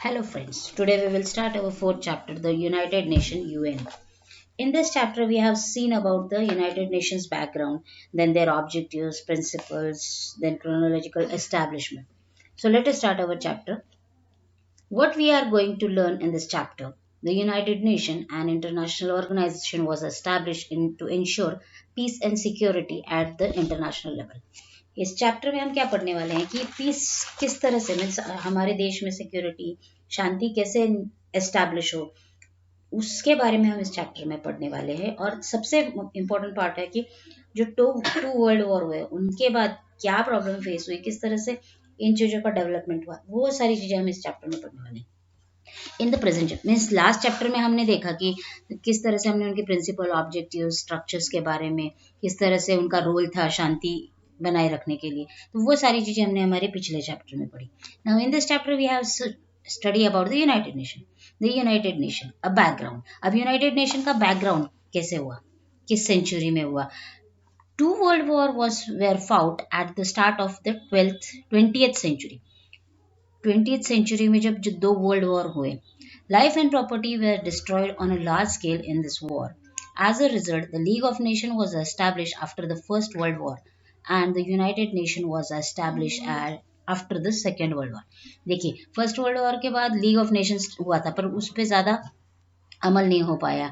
Hello friends, today we will start our fourth chapter, the United Nations UN. In this chapter, we have seen about the United Nations background, then their objectives, principles, then chronological establishment. So let us start our chapter. What we are going to learn in this chapter, the United Nations, an international organization, was established to ensure peace and security at the international level. इस chapter में हम क्या पढ़ने वाले हैं कि piece किस तरह से मीन्स हमारे देश में सिक्योरिटी शांति कैसे एस्टैब्लिश हो उसके बारे में हम इस चैप्टर में पढ़ने वाले हैं। और सबसे इम्पोर्टेंट पार्ट है कि जो टू वर्ल्ड वॉर हुए उनके बाद क्या प्रॉब्लम फेस हुई, किस तरह से इन चीज़ों का डेवलपमेंट हुआ, वो सारी चीज़ें हम इस चैप्टर में पढ़ने वाले हैं। In the present means last chapter में हमने देखा कि किस तरह से हमने उनके प्रिंसिपल ऑब्जेक्टिव स्ट्रक्चर्स के बारे में, किस तरह से उनका रोल था शांति बनाए रखने के लिए, तो वो सारी चीजें हमने हमारे पिछले चैप्टर में पढ़ी। Now in this chapter we have study about the United Nation. The United Nation a background. अब यूनाइटेड नेशन का बैकग्राउंड कैसे हुआ, किस सेंचुरी में हुआ। Two world war was were fought at the start of the 20th century। 20th century में जब जो दो वर्ल्ड वॉर हुए, life and property were destroyed on a large scale in this war. As a result, the League of Nations was established after the First World War and the United Nations was established after the Second World War। देखिए first world war के बाद league of Nations हुआ था पर उस पर ज़्यादा अमल नहीं हो पाया,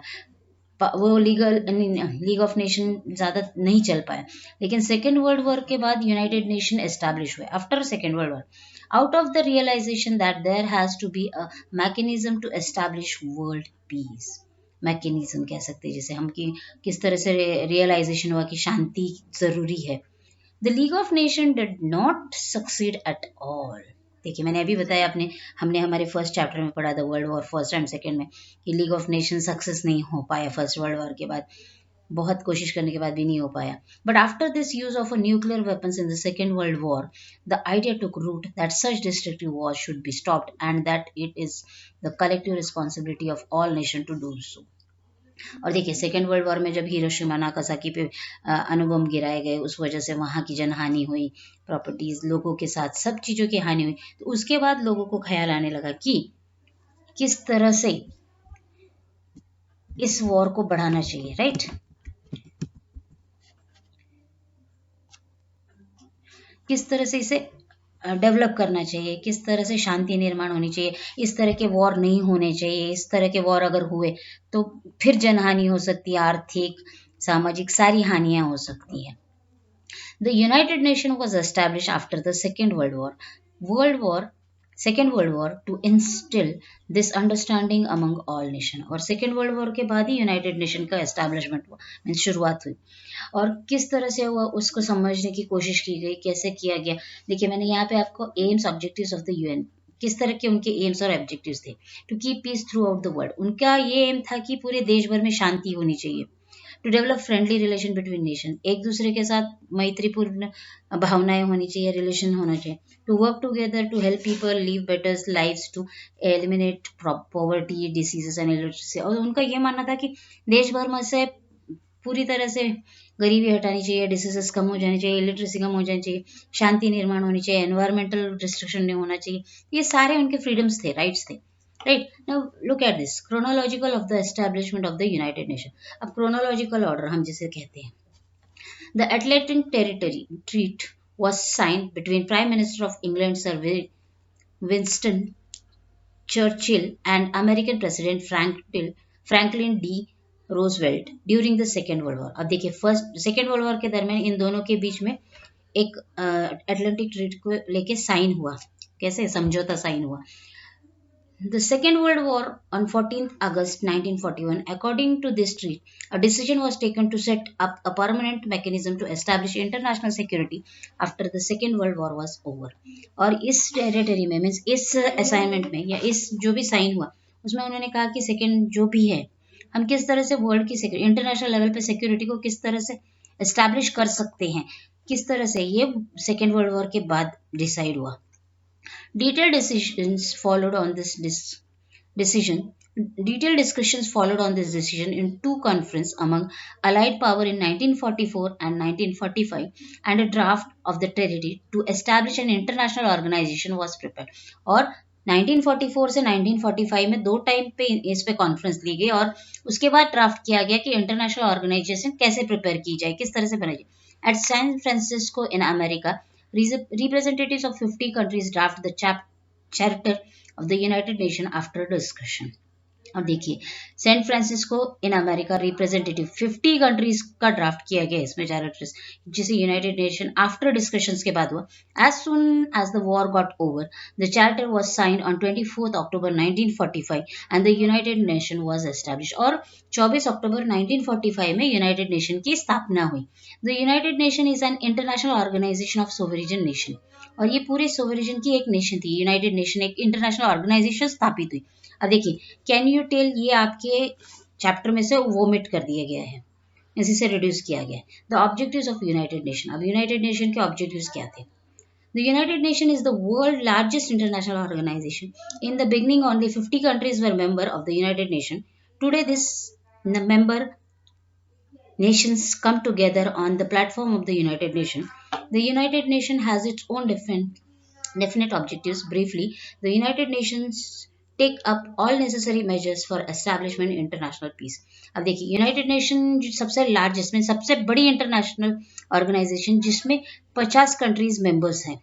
वो लीग ऑफ नेशन ज़्यादा नहीं चल पाया। लेकिन सेकेंड वर्ल्ड वॉर के बाद यूनाइटेड नेशन एस्टैब्लिश हुए after second world war, out of the realization that there has to be a mechanism to establish world peace. Mechanism कह सकते हैं जिसे हम कि किस तरह से रियलाइजेशन हुआ कि शांति ज़रूरी है। The league of nation did not succeed at all. देखिए मैंने अभी बताया हमने हमारे फर्स्ट चैप्टर में पढ़ा था world war first and second में कि लीग ऑफ नेशन सक्सेस नहीं हो पाया फर्स्ट वर्ल्ड वॉर के बाद, बहुत कोशिश करने के बाद भी नहीं हो पाया। But after this use of a nuclear weapons in the second world war, the idea took root that such destructive war should be stopped and that it is the collective responsibility of all nation to do so. और देखिए second world war में जब Hiroshima Nagasaki पे अणुबम गिराए गए, उस वजह से वहाँ की जनहानि हुई, प्रॉपर्टीज लोगों के साथ सब चीज़ों की हानि हुई, तो उसके बाद लोगों को ख्याल आने लगा कि किस तरह से इस वॉर को बढ़ाना चाहिए, राइट। किस तरह से इसे डेवलप करना चाहिए, किस तरह से शांति निर्माण होनी चाहिए, इस तरह के वॉर नहीं होने चाहिए, इस तरह के वॉर अगर हुए तो फिर जनहानि हो सकती है, आर्थिक सामाजिक सारी हानियां हो सकती हैं। The United Nations was established after the World War, Second World War to instill this understanding among all nations। और सेकेंड वर्ल्ड वॉर के बाद ही यूनाइटेड नेशन का एस्टैब्लिशमेंट हुआ, मीन्स शुरुआत हुई। और किस तरह से हुआ उसको समझने की कोशिश की गई, कैसे किया गया। देखिए मैंने यहाँ पे आपको aims objectives of the UN, किस तरह के उनके एम्स और ऑब्जेक्टिव्स थे। To keep peace throughout the world, उनका ये एम था कि पूरे देश भर में शांति होनी चाहिए। To develop friendly relation between nation, एक दूसरे के साथ मैत्रीपूर्ण भावनाएं होनी चाहिए, रिलेशन होना चाहिए। To work together to help people live better lives, to eliminate poverty diseases and illiteracy. और उनका ये मानना था कि देश भर में से पूरी तरह से गरीबी हटानी चाहिए, डिसीजेस कम हो जानी चाहिए, इलिटरेसी कम हो जानी चाहिए, शांति निर्माण होनी चाहिए, एनवायरमेंटल रिस्ट्रिक्शन नहीं होना चाहिए। ये सारे उनके फ्रीडम्स थे, राइट्स थे, right. Now look at this chronological of the establishment of the United Nation. अब क्रोनोलॉजिकल ऑर्डर हम जिसे कहते हैं, the Atlantic Territory Treaty was signed between Prime Minister of England Sir Winston Churchill and American President Franklin D. Roosevelt during the Second World War। अब देखिए first second world war के दरमियान इन दोनों के बीच में एक अटलांटिक ट्रीटी को लेके साइन हुआ, कैसे समझौता साइन हुआ। The Second World War on 14th August 1941, according to this treaty, a decision was taken to set up a permanent mechanism to establish international security after the Second World War was over। और इस territory में means इस assignment में या इस जो भी sign हुआ उसमें उन्होंने कहा कि सेकेंड जो भी है हम किस तरह से वर्ल्ड की सिक्योरिटी इंटरनेशनल लेवल पे सिक्योरिटी को किस तरह से एस्टैब्लिश कर सकते हैं, किस तरह से ये सेकेंड वर्ल्ड वॉर के बाद डिसाइड हुआ। Detailed decisions followed on this decision. Detailed discussions followed on this decision in two conferences among Allied power in 1944 and 1945, and a draft of the treaty to establish an international organization was prepared। और 1944 से 1945 में 2 time पे इस पे conference ली गई और उसके बाद ड्राफ्ट किया गया कि इंटरनेशनल ऑर्गेनाइजेशन कैसे प्रिपेयर की जाए, किस तरह से बनाई जाए। At San Francisco in America, representatives of 50 countries draft the charter of the United Nations after discussion। अब देखिए, San Francisco in America representative 50 countries का ड्राफ्ट किया गया इसमें चार्टर्स, जिसे यूनाइटेड नेशन आफ्टर डिस्कशंस के बाद हुआ। As soon as the war got over, the charter was signed on 24 October 1945 and the United Nation was establish. और 24 October 1945 में यूनाइटेड नेशन की स्थापना हुई। The United Nation is an international organisation of sovereign nation, और ये पूरे sovereign की एक नेशन थी। यूनाइटेड नेशन एक इंटरनेशनल ऑर्गेनाइजेशन स्थापित हुई। अब देखिए, कैन यू टेल, ये आपके चैप्टर में से वोमिट कर दिया गया है, इसी से रिड्यूस किया गया है। The objectives of United Nation, अब यूनाइटेड नेशन के ऑब्जेक्टिव्स क्या थे? The United nation is the world largest international organization. In the beginning, only 50 countries were member of the United Nations. Today, this member nations come together on the platform of the United Nations. The United Nations has its own definite objectives. Briefly, the United Nations take up all necessary measures for establishment international peace। अब देखिए, United nation सबसे largest में सबसे बड़ी international organization जिसमें 50 countries members हैं।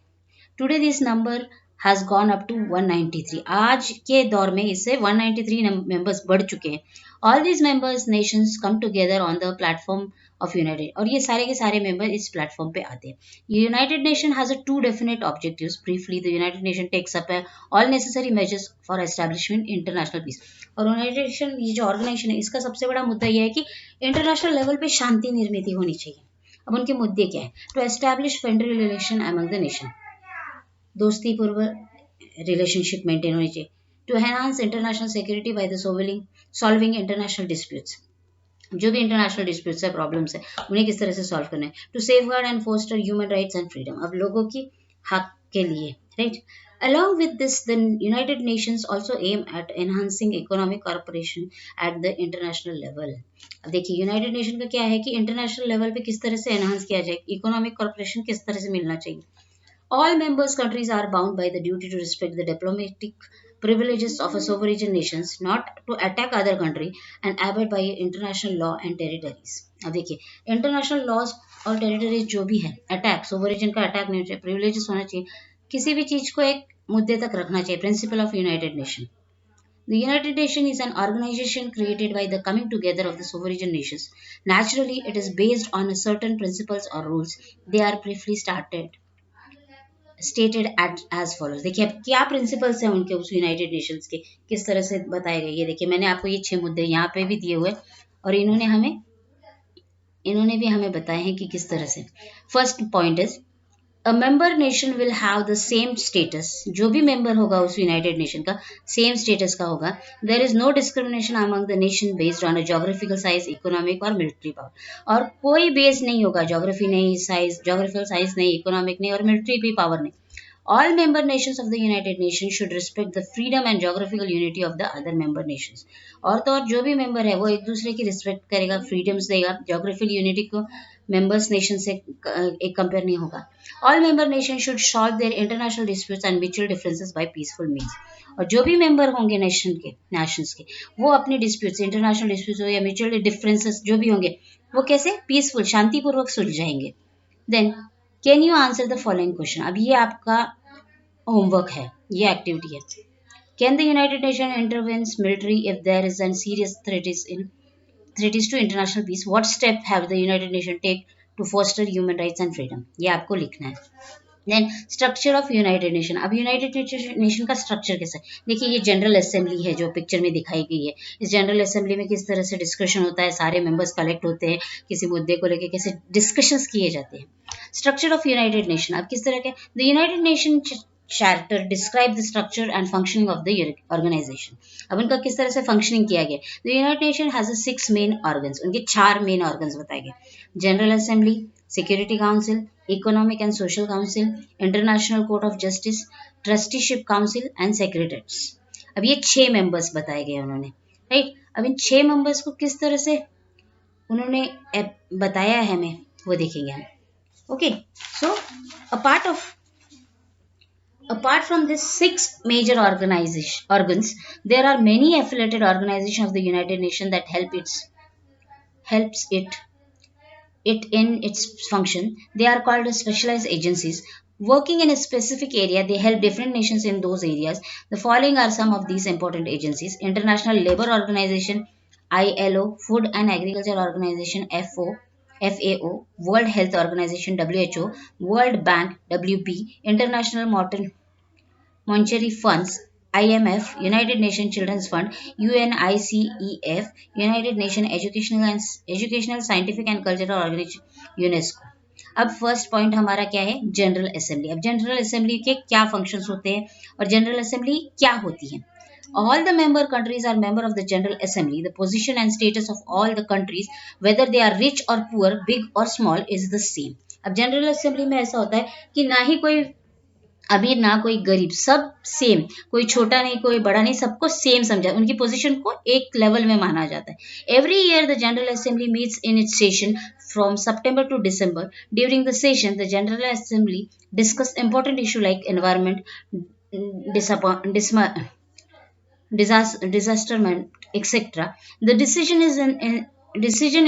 Today this number has gone up to 193। आज के दौर में इससे 193 मेंबर्स बढ़ चुके हैं। All these members Nations come together on the platform of United, और ये सारे के सारे मेंबर इस प्लेटफॉर्म पे आते हैं। United Nation has a 2 definite objectives. Briefly, the United Nation takes up all necessary measures for establishment international peace. और यूनाइटेड नेशन, ये जो ऑर्गेनाइजेशन है, इसका सबसे बड़ा मुद्दा यह है कि इंटरनेशनल लेवल पे शांति निर्मित होनी चाहिए। अब उनके मुद्दे क्या है? To establish friendly relation among the nation, दोस्तीपूर्व रिलेशनशिप मेंटेन होनी चाहिए। To enhance international security by the solving international disputes, जो भी इंटरनेशनल डिस्प्यूट्स है, प्रॉब्लम्स है, उन्हें किस तरह से सॉल्व करना है। To safeguard and foster human rights and freedom, अब लोगों की हक के लिए, right. Along with this, the United Nations also aim at enhancing economic cooperation at the international level। अब देखिए, यूनाइटेड नेशन का क्या है कि इंटरनेशनल लेवल पे किस तरह से एनहांस किया जाए, इकोनॉमिक कॉर्पोरेशन किस तरह से मिलना चाहिए। All members countries are bound by the duty to respect the diplomatic privileges of a sovereign nations, not to attack other country and abide by international law and territories। अब देखिए, international laws और territories जो भी है, attack, सोवरेजन का attack नहीं होना चाहिए, प्रिविलेजेस होना चाहिए, किसी भी चीज को एक मुद्दे तक रखना चाहिए। Principle of United nation. The United Nations is an organization created by the coming together of the sovereign nations. Naturally, it is based on a certain principles or rules. They are briefly stated as follows. देखिए, अब क्या principles हैं उनके उस United Nations के, किस तरह से बताए गए। ये देखिए, मैंने आपको ये 6 मुद्दे यहाँ पे भी दिए हुए, और इन्होंने भी हमें बताए हैं कि किस तरह से। First point is, a member nation will have the same status, जो भी मेंबर होगा उस यूनाइटेड नेशन का सेम स्टेटस का होगा। There is no discrimination among the nation based on a geographical size, economic और मिलिट्री पावर, और कोई बेस नहीं होगा, जोग्राफी नहीं, साइज, जोग्राफिकल साइज नहीं, इकोनॉमिक नहीं, और मिलिट्री भी पावर नहीं। All member nations of the United Nations should respect the freedom and geographical unity of the other member nations। और तो और जो भी मेंबर है वो एक दूसरे की रिस्पेक्ट करेगा, फ्रीडम्स देगा, जोग्राफिकल यूनिटी को मेंबर्स नेशन से एक कंपेयर नहीं होगा। All member nations should solve their international disputes and mutual differences by peaceful means। और जो भी मेंबर होंगे नेशंस के, वो अपने डिस्प्यूट्स, इंटरनेशनल डिस्प्यूट्स हो या म्यूचुअल डिफरेंसेस जो भी होंगे, वो कैसे पीसफुल, शांतिपूर्वक सुलझाएंगे। Then can you answer the following question. अब ये आपका होमवर्क है, ये एक्टिविटी है। Can the United Nation intervenes military if there is an serious threat is to international peace? What step have the United Nations take to foster human rights and freedom? ये आपको लिखना है। Then structure of United Nation. अब United Nation का structure कैसा है? देखिए, ये जनरल असेंबली है जो पिक्चर में दिखाई गई है। इस जनरल असेंबली में किस तरह से डिस्कशन होता है, सारे मेंबर्स कलेक्ट होते हैं, किसी मुद्दे को लेकर कैसे डिस्कशंस किए जाते हैं। स्ट्रक्चर ऑफ यूनाइटेड नेशन अब किस तरह के, the United Nation charter describe the structure and functioning of the organization. अब उनका किस तरह से फंक्शनिंग किया गया। The United Nation has 6 main organs, उनके 4 मेन ऑर्गन्स बताए गए। General assembly, security council, economic and social council, international court of justice, trusteeship council and secretaries. अब ये 6 मेंबर्स बताए गए उन्होंने, राइट। अब इन 6 मेंबर्स को किस तरह से उन्होंने बताया है हमें, वो देखेंगे हम। Okay, so a part of Apart from these six major organization organs, there are many affiliated organizations of the United Nations that helps it in its function. They are called as specialized agencies. Working in a specific area, they help different nations in those areas. The following are some of these important agencies: International Labour Organization, ILO, Food and Agriculture Organization, FAO, World Health Organization, WHO, World Bank, WP, International Monetary Funds, IMF, United Nations Children's Fund, UNICEF, United Nations Educational Scientific and Cultural Organization, UNESCO. अब first point हमारा क्या है? General assembly. अब general assembly के क्या functions होते हैं और जनरल असेंबली क्या होती है? All the member countries are member of the General Assembly. The position and status of all the countries, whether they are rich or poor, big or small, is the same. अब general assembly में ऐसा होता है कि ना ही कोई अमीर ना कोई गरीब, सब सेम, कोई छोटा नहीं कोई बड़ा नहीं, सबको सेम समझा, उनकी पोजीशन को एक लेवल में माना जाता है. Every year the general assembly meets in its session from September to December. During the session, the General Assembly discuss important issue like environment, disasterment, etc. The decision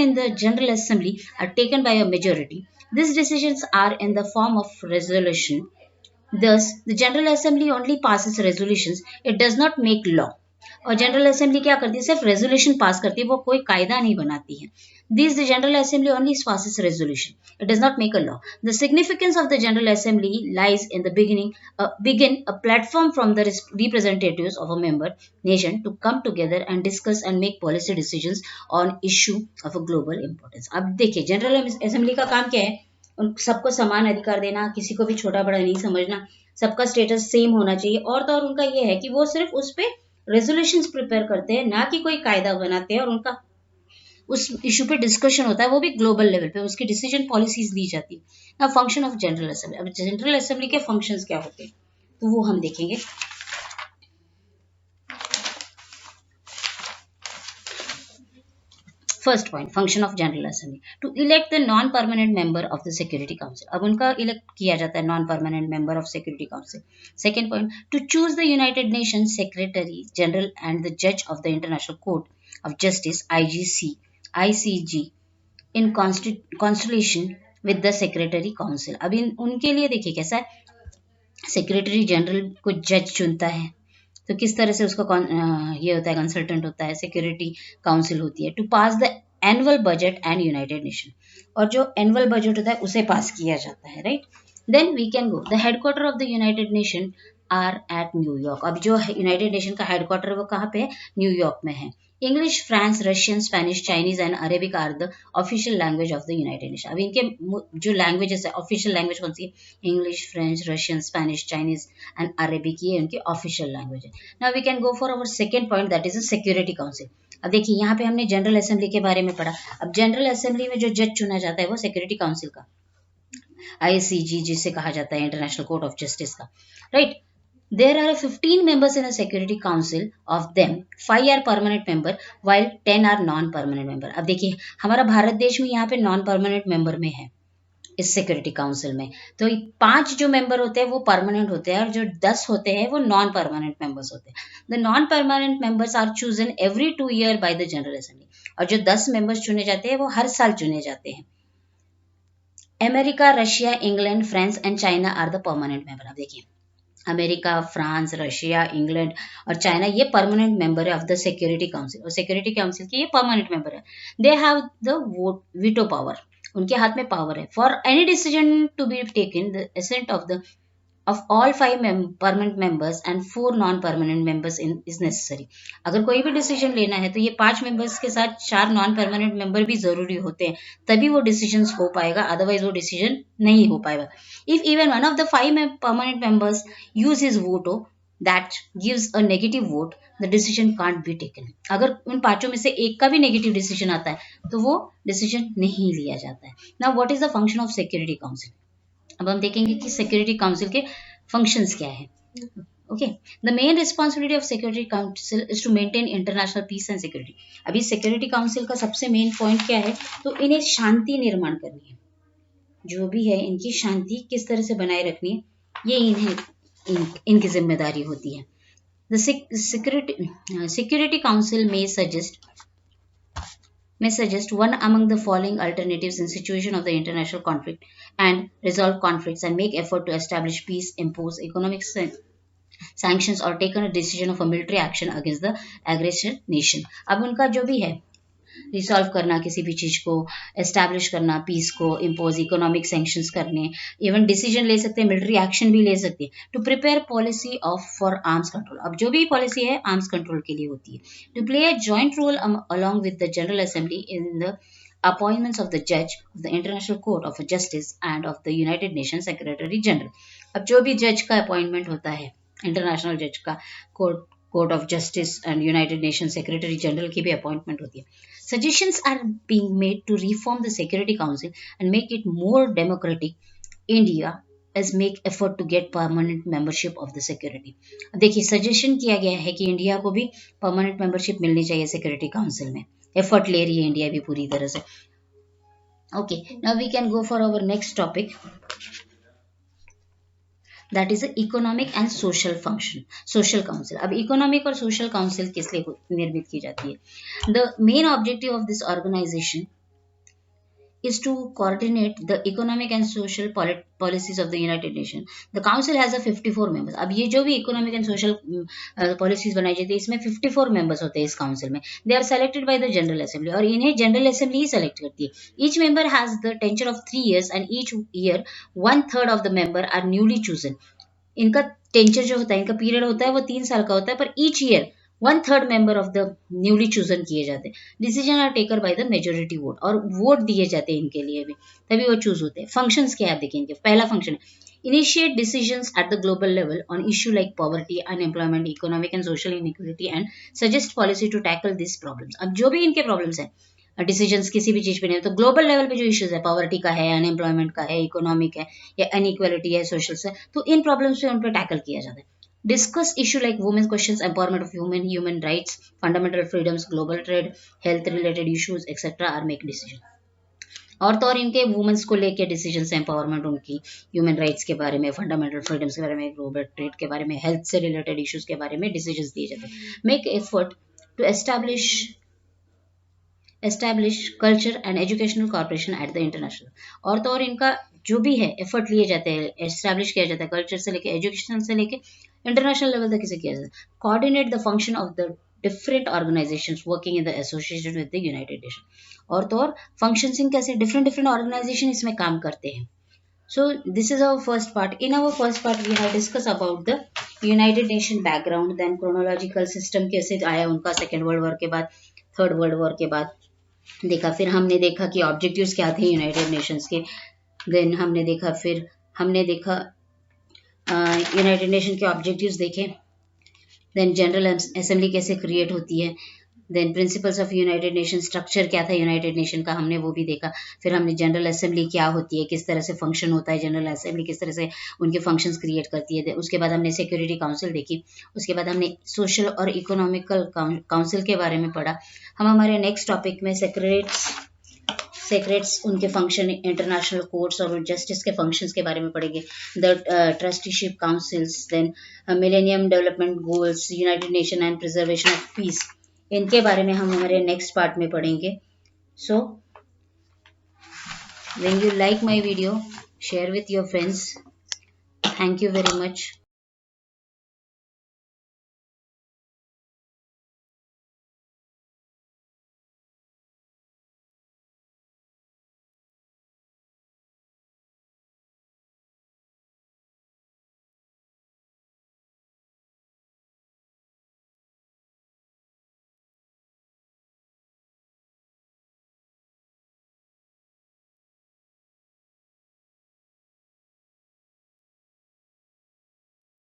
in the General Assembly are taken by a majority. These decisions are in the form of resolution. Thus, the General Assembly only passes resolutions, it does not make law. और general assembly क्या करती है? सिर्फ resolution pass करती है, वो कोई कायदा नहीं बनाती है. This the general assembly only passes resolution, it does not make a law. The significance of the general assembly lies in the begin a platform from the representatives of a member nation to come together and discuss and make policy decisions on issue of a global importance. अब देखिए general assembly का काम क्या है? उन सबको समान अधिकार देना, किसी को भी छोटा बड़ा नहीं समझना, सबका स्टेटस सेम होना चाहिए. और तो और उनका ये है कि वो सिर्फ उस पर रेजोल्यूशंस प्रिपेयर करते हैं, ना कि कोई कायदा बनाते हैं, और उनका उस इशू पे डिस्कशन होता है, वो भी ग्लोबल लेवल पे उसकी डिसीजन पॉलिसीज ली जाती है. ना फंक्शन ऑफ जनरल असेंबली. अब जनरल असेंबली के फंक्शंस क्या होते हैं तो वो हम देखेंगे. First point, function of general assembly to elect the non permanent member of the security council. अब उनका इलेक्ट किया जाता है non permanent member of security council. Second point, to choose the United Nation secretary general and the जज of the international court of justice ICG in consultation with the secretary council. अभी उनके लिए देखिए कैसा है, सेक्रेटरी जनरल को जज चुनता है, तो किस तरह से उसका ये होता है, कंसल्टेंट होता है, सिक्योरिटी काउंसिल होती है. To pass the annual budget and United Nation, और जो एनुअल बजट होता है उसे पास किया जाता है. Right, then we can go. The headquarter of the United Nation are at New York. अब जो यूनाइटेड नेशन का हेडक्वार्टर वो कहाँ पे है? न्यूयॉर्क में है. English, France, Russian, Spanish, Chinese and Arabic are the official language of the United Nation. अब इनके जो लैंग्वेजेस है, ऑफिशियल लैंग्वेज कौन सी है? English, French, Russian, Spanish, Chinese and Arabic, ये उनकी ऑफिशियल लैंग्वेज है. Now we can go for our second point, that is the security council. अब देखिए यहाँ पे हमने जनरल असेंबली के बारे में पढ़ा. अब जनरल असेंबली में जो जज चुना जाता है वो सिक्योरिटी काउंसिल का, ICG जिसे कहा जाता है, इंटरनेशनल कोर्ट ऑफ जस्टिस का. Right, there are 15 members in a security council. Of them 5 are permanent member while 10 are non permanent member. अब देखिए हमारा भारत देश में यहाँ पे नॉन परमानेंट मेंबर में है इस सिक्योरिटी काउंसिल में. तो 5 जो मेंबर होते हैं वो परमानेंट होते हैं और जो 10 होते हैं वो नॉन परमानेंट मेंबर्स होते हैं. The non permanent members are chosen every 2 year by the general assembly. और जो 10 मेंबर्स चुने जाते हैं वो हर साल चुने जाते हैं. America, Russia, England, France and China are the permanent member. अब देखिए अमेरिका, फ्रांस, रशिया, इंग्लैंड और चाइना ये परमानेंट मेंबर है ऑफ द सिक्योरिटी काउंसिल, और सिक्योरिटी काउंसिल के ये परमानेंट मेंबर है. They have the veto power, उनके हाथ में पावर है. For any decision to be taken the assent of all 5 permanent members and 4 non permanent members is necessary. अगर कोई भी डिसीजन लेना है तो ये 5 मेंबर्स के साथ 4 नॉन परमानेंट मेंबर भी जरूरी होते हैं, तभी वो डिसीजन हो पाएगा, अदरवाइज वो डिसीजन नहीं हो पाएगा. If even one of the 5 permanent members use his veto that gives a negative vote, the decision can't be taken. अगर उन 5 में से एक का भी नेगेटिव डिसीजन आता है तो वो डिसीजन नहीं लिया जाता है. Now what is the function of security council. अब हम देखेंगे कि सिक्योरिटी काउंसिल के फंक्शंस क्या है. Okay, the main responsibility of security council is to maintain international peace and security. अभी सिक्योरिटी काउंसिल का सबसे मेन पॉइंट क्या है, तो इन्हें शांति निर्माण करनी है, जो भी है इनकी शांति किस तरह से बनाए रखनी है, ये इन्हें इनकी जिम्मेदारी होती है। The security council may suggest one among the following alternatives in situation of the international conflict and resolve conflicts and make effort to establish peace, impose economic sanctions or take a decision of a military action against the aggressor nation। अब उनका जो भी है, resolve करना किसी भी चीज को, एस्टैब्लिश करना पीस को, इम्पोज इकोनॉमिक सैंक्शंस करने, इवन डिसीजन ले सकते हैं, मिलिट्री एक्शन भी ले सकते हैं, to prepare policy of for arms control. अब जो भी पॉलिसी है आर्म्स कंट्रोल के लिए होती है। To play a joint role along with the general assembly in the appointments of the judge of the International Court of Justice and of the United Nations Secretary General। अब जो भी जज का appointment होता है, इंटरनेशनल जज का, court of justice and United Nation secretary general की भी अपॉइंटमेंट होती है। Suggestions are being made to reform the Security Council and make it more democratic. India as make effort to get permanent membership of the security। देखिए suggestion किया गया है कि India को भी परमानेंट मेंबरशिप मिलनी चाहिए सिक्योरिटी काउंसिल में। एफर्ट ले रही है इंडिया भी पूरी तरह से। Okay, now we can go for our next topic, that is economic and social function, social council. अब इकोनॉमिक और सोशल काउंसिल किस लिए निर्मित की जाती है? The main objective of this organization is to coordinate the economic and social policies of the United Nations. The council has a 54 members। अब ये जो भी इकोनॉमिक एंड सोशल पॉलिसीज बनाई जाती है इसमें 54 मेंबर्स होते हैं इस काउंसिल में। They are selected by the general assembly, और इन्हें जनरल असेंबली ही सेलेक्ट करती है। Each member has the tenure of 3 years and each year 1/3 of the member are newly chosen. इनका टेंचर जो होता है, इनका पीरियड होता है वो 3 साल का होता है, पर each year 1/3 member of the newly chosen किए जाते हैं। Decision are taker by the majority vote, और वोट दिए जाते हैं इनके लिए भी, तभी वो चूज होते हैं। फंक्शंस क्या है देखिए इनके। पहला फंक्शन है initiate decisions at the global level on issue like poverty, unemployment, economic and social inequality and suggest policy to tackle this problems. अब जो भी इनके प्रॉब्लम्स हैं, डिसीजंस किसी भी चीज पे नहीं, तो ग्लोबल लेवल पे जो इश्यूज है, पॉवर्टी का है, अनएम्प्लॉयमेंट का है, इकोनॉमिक है या अनइक्वालिटी है, सोशल से, तो इन प्रॉब्लम्स पे उन पर टैकल किया जाता है। Discuss issue like women's questions, empowerment of women, human rights, fundamental freedoms, global trade, health related issues, etc. are make decision। और तो और इनके वुमेन्स को लेके डिसीजन, एम्पावरमेंट, उनकी ह्यूमन राइट्स के बारे में, फंडामेंटल फ्रीडम्स के बारे में, ग्लोबल ट्रेड के बारे में, हेल्थ से रिलेटेड इश्यूज के बारे में डिसीजन दिए जाते हैं। Make effort to establish culture and educational corporation at the international. और तो और इनका जो भी है एफर्ट लिए जाते हैं, एस्टैब्लिश किया जाता है, कल्चर से लेके एजुकेशन से लेके इंटरनेशनल लेवल तक किसे किया जाता है। Coordinate the function of the different organisations working in the association with the United Nation. और तो और फंक्शनिंग कैसे डिफरेंट ऑर्गेनाइजेशन इसमें काम करते हैं। So this is our first part. In our first part we have discussed about the United Nation background, then chronological system कैसे आया उनका सेकेंड वर्ल्ड वॉर के बाद, थर्ड वर्ल्ड वॉर के बाद देखा। फिर हमने देखा कि ऑब्जेक्टिव्स क्या थे यूनाइटेड नेशंस के। देन हमने देखा यूनाइटेड नेशन के ऑब्जेक्टिव्स देखे। देन जनरल असेंबली कैसे क्रिएट होती है। Then principles of United Nation, structure क्या था यूनाइटेड नेशन का, हमने वो भी देखा। फिर हमने जनरल असेंबली क्या होती है, किस तरह से फंक्शन होता है जनरल असेंबली, किस तरह से उनके फंक्शंस क्रिएट करती है। उसके बाद हमने सिक्योरिटी काउंसिल देखी। उसके बाद हमने सोशल और इकोनॉमिकल काउंसिल के बारे में पढ़ा। हम हमारे नेक्स्ट टॉपिक में सेक्रेट्स, उनके फंक्शन, इंटरनेशनल कोर्ट्स और जस्टिस के फंक्शंस के बारे में पढ़ेंगे। The trusteeship councils, then millennium development goals, United Nation and preservation of peace, इनके बारे में हम हमारे नेक्स्ट पार्ट में पढ़ेंगे। So when you like my video, share with your friends. Thank you very much.